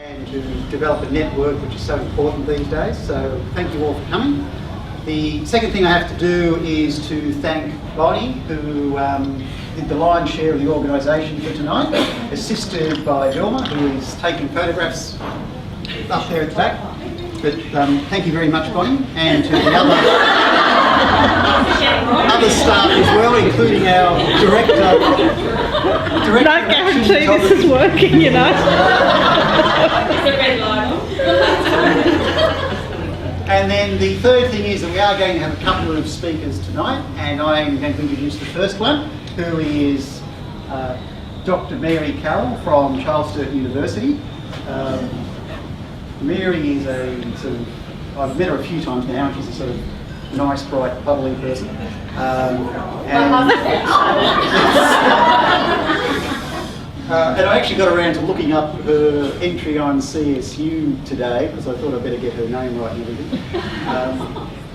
and to develop a network, which is so important these days. So thank you all for coming. The second thing I have to do is to thank Bonnie, who did the lion's share of the organisation for tonight, assisted by Vilma, who is taking photographs up there at the back. But thank you very much, Bonnie, and to the other staff as well, including our director. Don't guarantee this is working, you know. And then the third thing is that we are going to have a couple of speakers tonight, and I am going to introduce the first one, who is Dr. Mary Carroll from Charles Sturt University. Mary is a sort of, I've met her a few times now, she's a sort of nice, bright, bubbly person. And I actually got around to looking up her entry on CSU today, because I thought I'd better get her name right and everything.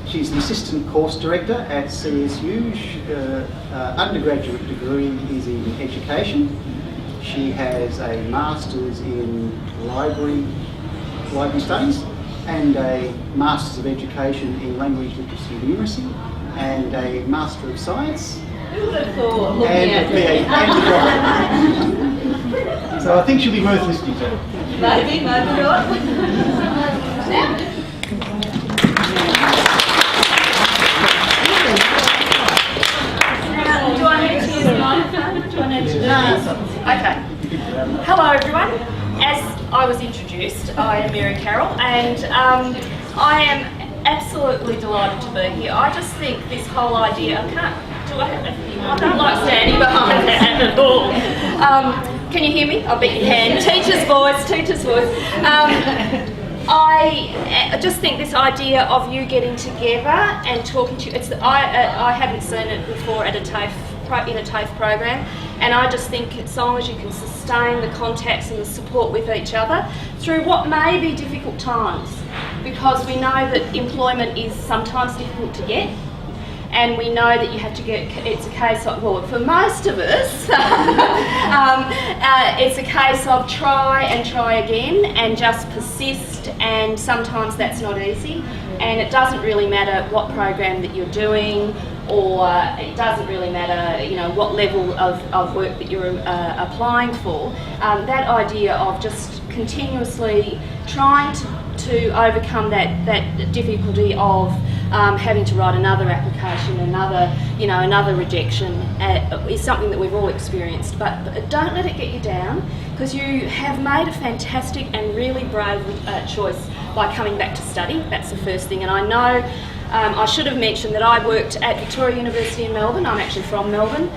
She's the Assistant Course Director at CSU. Her undergraduate degree is in Education. She has a Master's in Library Studies and a Masters of Education in Language, Literacy and Numeracy and a Master of Science. Who would have thought? So I think she'll be worth listening to. Maybe not. Do I need to use the microphone? Do I need to do this? Okay. Hello everyone. As I was introduced, I am Mary Carroll, and I am absolutely delighted to be here. I just think this whole idea, I don't like standing behind that at all. Can you hear me? I bet you can. Teacher's voice. I just think this idea of you getting together and talking to you, I haven't seen it before at a TAFE program, and I just think as long as you can sustain the contacts and the support with each other through what may be difficult times, because we know that employment is sometimes difficult to get, and we know that you have to get, it's a case of, well, for most of us, it's a case of try and try again and just persist, and sometimes that's not easy, and it doesn't really matter what program that you're doing, or it doesn't really matter, you know, what level of work that you're applying for. That idea of just continuously trying to overcome that difficulty of having to write another application, another rejection is something that we've all experienced. But don't let it get you down, because you have made a fantastic and really brave choice by coming back to study. That's the first thing. And I know I should have mentioned that I worked at Victoria University in Melbourne. I'm actually from Melbourne.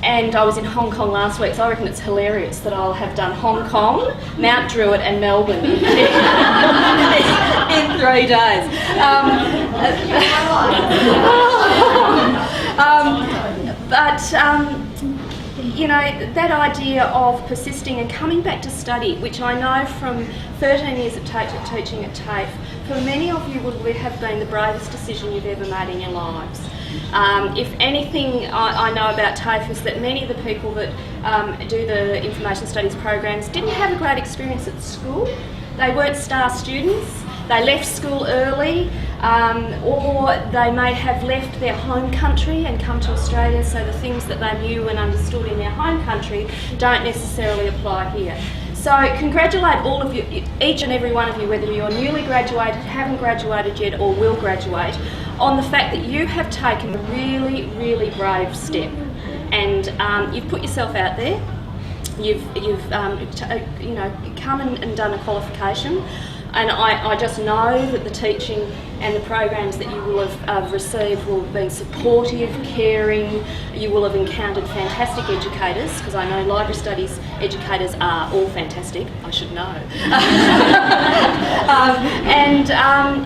And I was in Hong Kong last week, so I reckon it's hilarious that I'll have done Hong Kong, Mount Druitt and Melbourne in 3 days. You know, that idea of persisting and coming back to study, which I know from 13 years of teaching at TAFE, for many of you would have been the bravest decision you've ever made in your lives. If anything I know about TAFE is that many of the people that do the information studies programs didn't have a great experience at school. They weren't star students, they left school early, or they may have left their home country and come to Australia, so the things that they knew and understood in their home country don't necessarily apply here. So congratulate all of you, each and every one of you, whether you're newly graduated, haven't graduated yet, or will graduate, on the fact that you have taken a really, really brave step, and you've put yourself out there. You've come and done a qualification, and I just know that the teaching and the programs that you will have received will have been supportive, caring. You will have encountered fantastic educators, because I know library studies educators are all fantastic, I should know.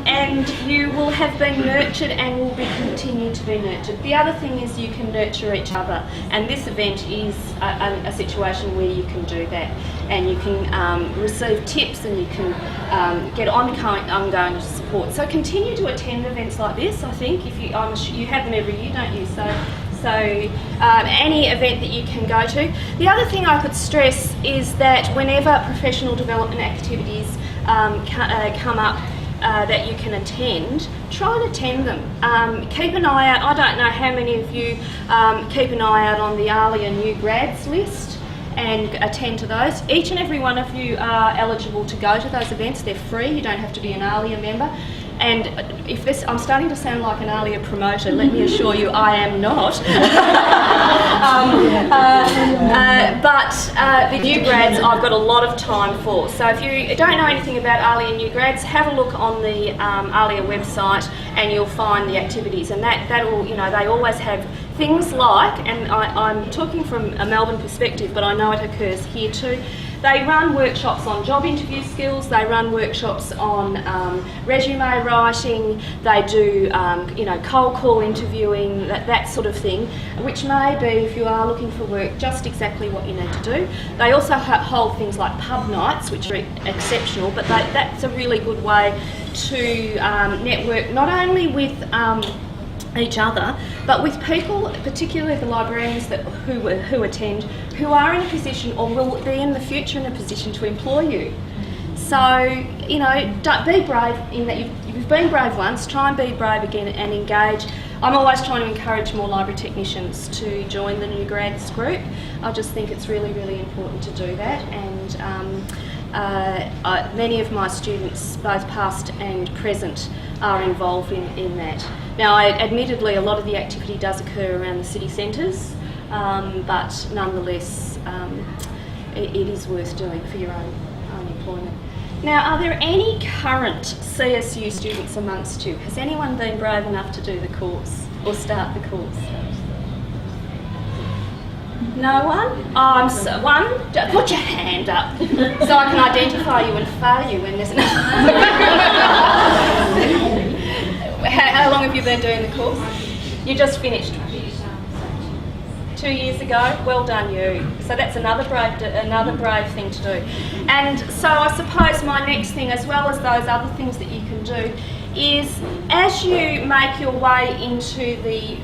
And you will have been nurtured and will be continued to be nurtured. The other thing is you can nurture each other, and this event is a situation where you can do that, and you can receive tips, and you can get ongoing support. So continue to attend events like this. I think if you have them every year, don't you? So So any event that you can go to. The other thing I could stress is that whenever professional development activities come up that you can attend, try and attend them. Keep an eye out. I don't know how many of you keep an eye out on the ALIA new grads list and attend to those. Each and every one of you are eligible to go to those events. They're free. You don't have to be an ALIA member. And if this, I'm starting to sound like an ALIA promoter, let me assure you I am not. But the new grads I've got a lot of time for. So if you don't know anything about ALIA new grads, have a look on the ALIA website and you'll find the activities. And that'll, you know, they always have things like, and I'm talking from a Melbourne perspective, but I know it occurs here too. They run workshops on job interview skills, they run workshops on resume writing, they do cold call interviewing, that sort of thing, which may be, if you are looking for work, just exactly what you need to do. They also hold things like pub nights, which are exceptional, but that's a really good way to network not only with each other, but with people, particularly the librarians who attend, who are in a position or will be in the future in a position to employ you. So, you know, don't be brave in that you've been brave once, try and be brave again and engage. I'm always trying to encourage more library technicians to join the new grads group. I just think it's really, really important to do that, and many of my students, both past and present, are involved in that. Now, admittedly, a lot of the activity does occur around the city centres, but nonetheless, it is worth doing for your own employment. Now, are there any current CSU students amongst you? Has anyone been brave enough to do the course or start the course? No one? One? Put your hand up so I can identify you and fail you when there's an... How long have you been doing the course? You just finished? 2 years ago? Well done you. So that's another brave thing to do. And so I suppose my next thing, as well as those other things that you can do, is as you make your way into the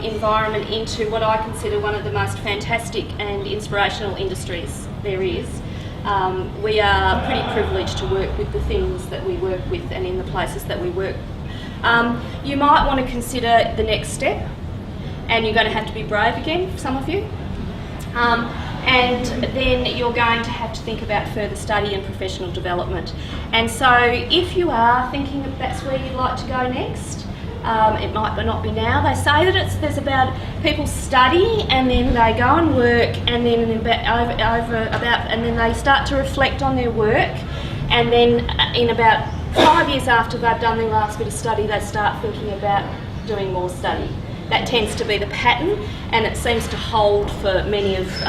environment, into what I consider one of the most fantastic and inspirational industries there is, we are pretty privileged to work with the things that we work with and in the places that we work. You might want to consider the next step, and you're going to have to be brave again for some of you. And then you're going to have to think about further study and professional development. And so if you are thinking that that's where you'd like to go next, it might not be now. They say that there's about people study and then they go and work, and then and then they start to reflect on their work, and then in about 5 years after they've done their last bit of study, they start thinking about doing more study. That tends to be the pattern, and it seems to hold for many of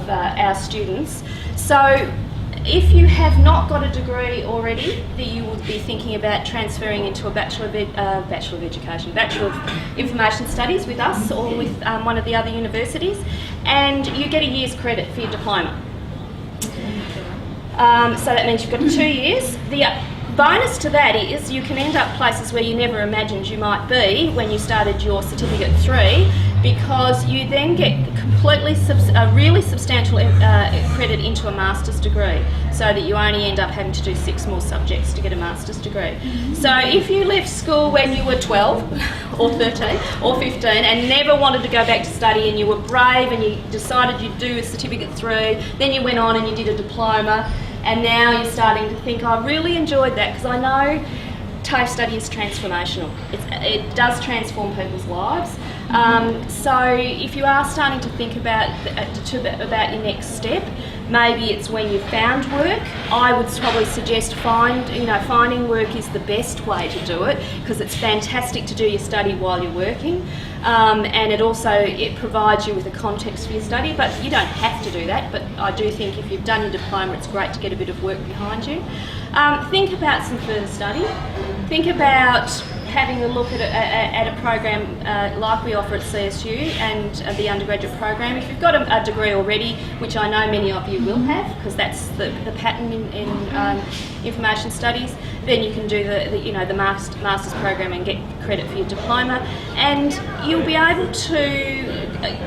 our students. So if you have not got a degree already, that you would be thinking about transferring into a Bachelor of Information Studies with us or with one of the other universities, and you get a year's credit for your diploma. So that means you've got 2 years. The bonus to that is you can end up places where you never imagined you might be when you started your Certificate 3, because you then get completely really substantial credit into a master's degree, so that you only end up having to do 6 more subjects to get a master's degree. So if you left school when you were 12 or 13 or 15 and never wanted to go back to study, and you were brave and you decided you'd do a Certificate 3, then you went on and you did a diploma, and now you're starting to think, I really enjoyed that, because I know TAFE study is transformational. It does transform people's lives. So if you are starting to think about your next step, maybe it's when you've found work. I would probably suggest finding work is the best way to do it, because it's fantastic to do your study while you're working, and it provides you with a context for your study, but you don't have to do that. But I do think if you've done your diploma, it's great to get a bit of work behind you. Think about some further study. Think about having a look at a program like we offer at CSU and the undergraduate program. If you've got a degree already, which I know many of you will have, because that's the pattern in information studies, then you can do the master's program and get credit for your diploma, and you'll be able to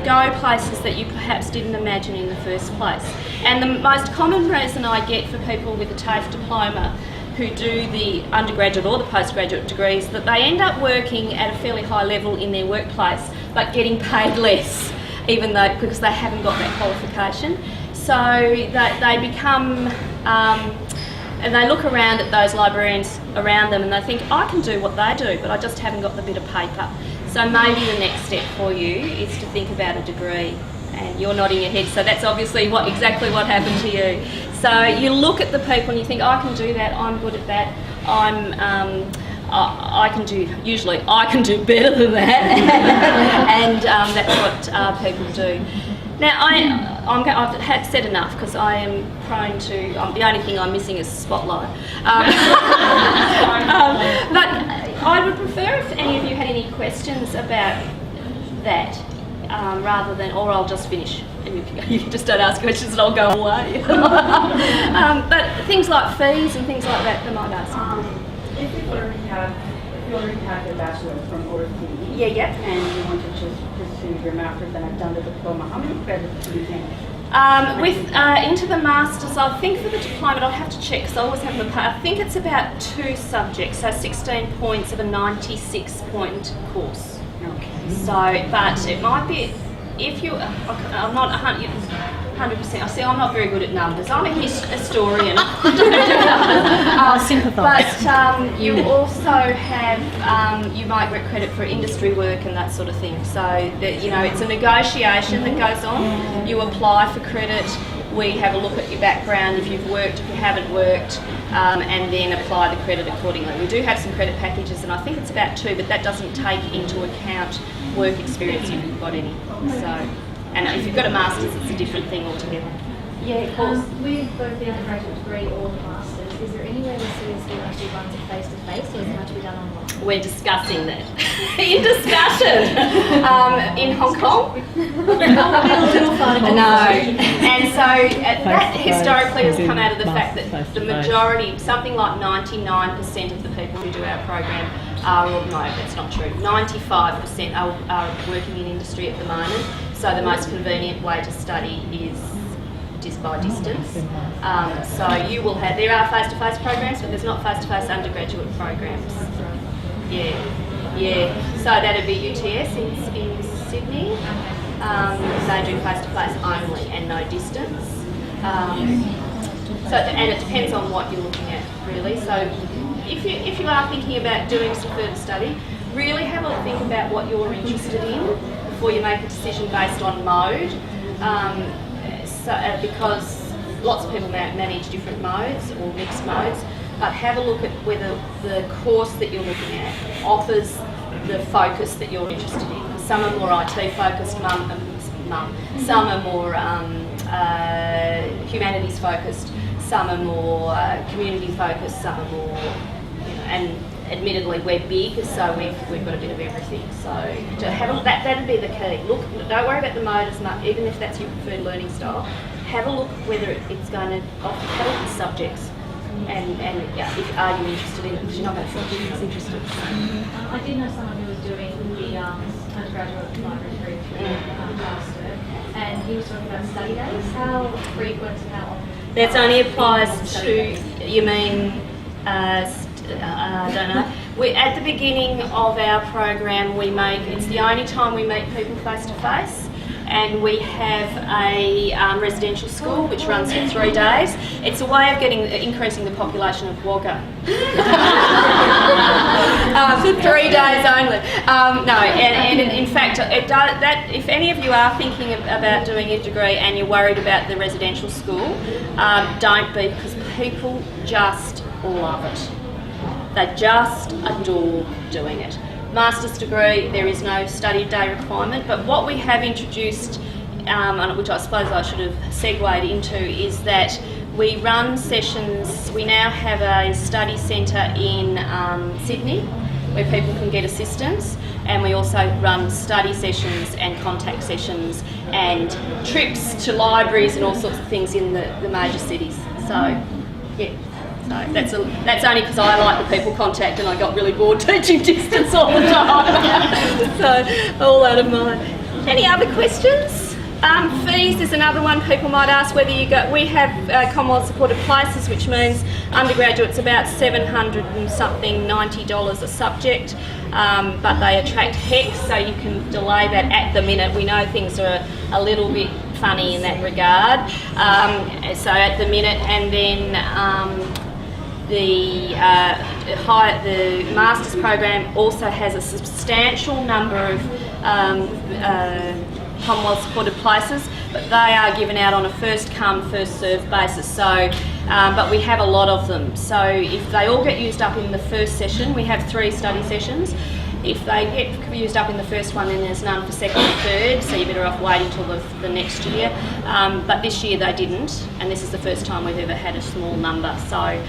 go places that you perhaps didn't imagine in the first place. And the most common reason I get for people with a TAFE diploma who do the undergraduate or the postgraduate degrees, that they end up working at a fairly high level in their workplace but getting paid less, even though because they haven't got that qualification. So they become and they look around at those librarians around them and they think, I can do what they do, but I just haven't got the bit of paper. So maybe the next step for you is to think about a degree. And you're nodding your head, so that's obviously exactly what happened to you. So you look at the people and you think, I can do that, I'm good at that, I can do better than that, and that's what people do. Now, I've had said enough because I am prone to, the only thing I'm missing is spotlight. But I would prefer if any of you had any questions about that. Rather than, or I'll just finish and you can just don't ask questions and I'll go away. But things like fees and things like that, they might ask. If you already have your bachelor's from overseas, Yeah. and you wanted to pursue your master's and have done the diploma, how many credits do you think? Into the masters, I think for the diploma, I'd have to check because I always have I think it's about 2 subjects, so 16 points of a 96-point course. Okay. So, but it might be, if you, I'm not 100%, I see I'm not very good at numbers, I'm a historian. I sympathise. But you also have, you might get credit for industry work and that sort of thing. So, that, it's a negotiation that goes on. You apply for credit, we have a look at your background, if you've worked, if you haven't worked, and then apply the credit accordingly. We do have some credit packages, and I think it's about 2, but that doesn't take into account work experience if you've got any. So, and if you've got a master's, it's a different thing altogether. Yeah, of course. With both the undergraduate degree or the master's, is there any way the CSU actually runs it face-to-face, or does it have to be done online? We're discussing that. In discussion. In Hong Kong? No. And so that historically has come out of the fact that the majority, something like 99% of the people who do our program are, no, that's not true, 95% are working in industry at the moment. So the most convenient way to study is by distance. So you will have, there are face-to-face programs, but there's not face-to-face undergraduate programs. Yeah. So that'd be UTS in Sydney. They do face-to-face only and no distance. So, and it depends on what you're looking at, really. So if you are thinking about doing some further study, really have a think about what you're interested in before you make a decision based on mode. Because lots of people manage different modes or mixed modes, but have a look at whether the course that you're looking at offers the focus that you're interested in. Some are more IT focused, some are more humanities focused, some are more community focused, some are more, and admittedly we're big, so we've got a bit of everything. So to have that'd be the key. Look, don't worry about the mode as much, even if that's your preferred learning style. Have a look whether it's going to offer, have a look at the subjects, and if are you interested in it, because you're not going to feel you're interested. I did know someone who was doing the undergraduate library degree master, and he was talking about study days. How frequent and how often? That only applies to, you mean, I don't know. At the beginning of our program, it's the only time we meet people face to face. And we have a residential school which runs for 3 days. It's a way of increasing the population of Wagga. 3 days only. No, and in fact, if any of you are thinking about doing a degree and you're worried about the residential school, don't be, because people just love it. They just adore doing it. Master's degree, there is no study day requirement, but what we have introduced, which I suppose I should have segued into, is that we run sessions. We now have a study centre in Sydney where people can get assistance, and we also run study sessions and contact sessions and trips to libraries and all sorts of things in the major cities. So, yeah. So that's only because I like the people contact and I got really bored teaching distance all the time. So all out of mine. Any other questions? Fees is another one people might ask whether you go. We have Commonwealth supported places, which means undergraduate's about $700 and something, $90 a subject, but they attract HECS, so you can delay that at the minute. We know things are a little bit funny in that regard, so at the minute, and then the Masters program also has a substantial number of Commonwealth supported places, but they are given out on a first come, first served basis. So, but we have a lot of them. So if they all get used up in the first session, we have 3 study sessions. If they get used up in the first one, then there's none for second and third, so you're better off waiting till the next year. But this year they didn't, and this is the first time we've ever had a small number. So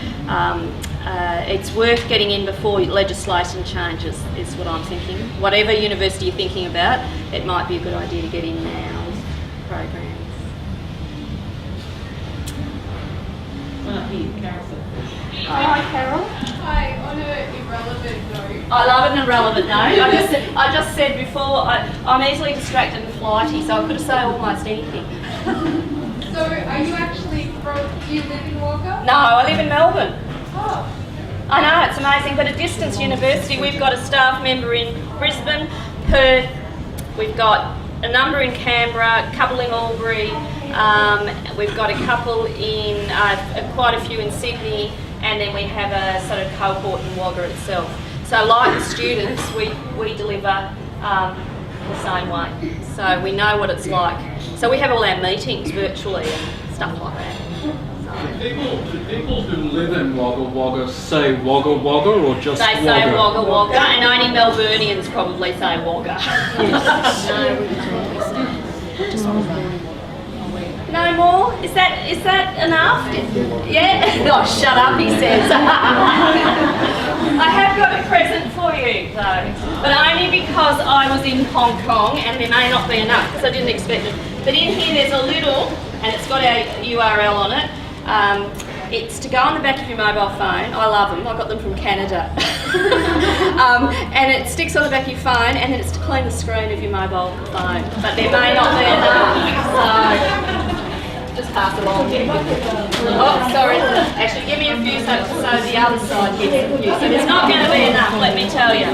it's worth getting in before legislation changes, is what I'm thinking. Whatever university you're thinking about, it might be a good idea to get in now with programs. Hi, Carol. Hi, on an irrelevant note. I love an irrelevant note. I just said before, I'm easily distracted and flighty, so I could have said almost anything. So, are you actually do you live in Walker? No, I live in Melbourne. Oh. I know, it's amazing, but at distance university, we've got a staff member in Brisbane, Perth, we've got a number in Canberra, a couple in Albury, we've got a couple in, quite a few in Sydney, and then we have a sort of cohort in Wagga itself. So like the students, we deliver the same way. So we know what it's like. So we have all our meetings virtually and stuff like that. Do people who live in Wagga Wagga say Wagga Wagga or just They Wagga? say Wagga Wagga, and only Melburnians probably say Wagga. No more? Is that enough? Yeah? Oh, shut up, he says. I have got a present for you, though, but only because I was in Hong Kong, and there may not be enough, because I didn't expect it. But in here there's a little, and it's got our URL on it. It's to go on the back of your mobile phone. I love them. I got them from Canada. And it sticks on the back of your phone, and then it's to clean the screen of your mobile phone. But there may not be enough, so just pass it on. Oh, sorry. Actually, give me a few so the other side gets a few. So there's not going to be enough, let me tell you.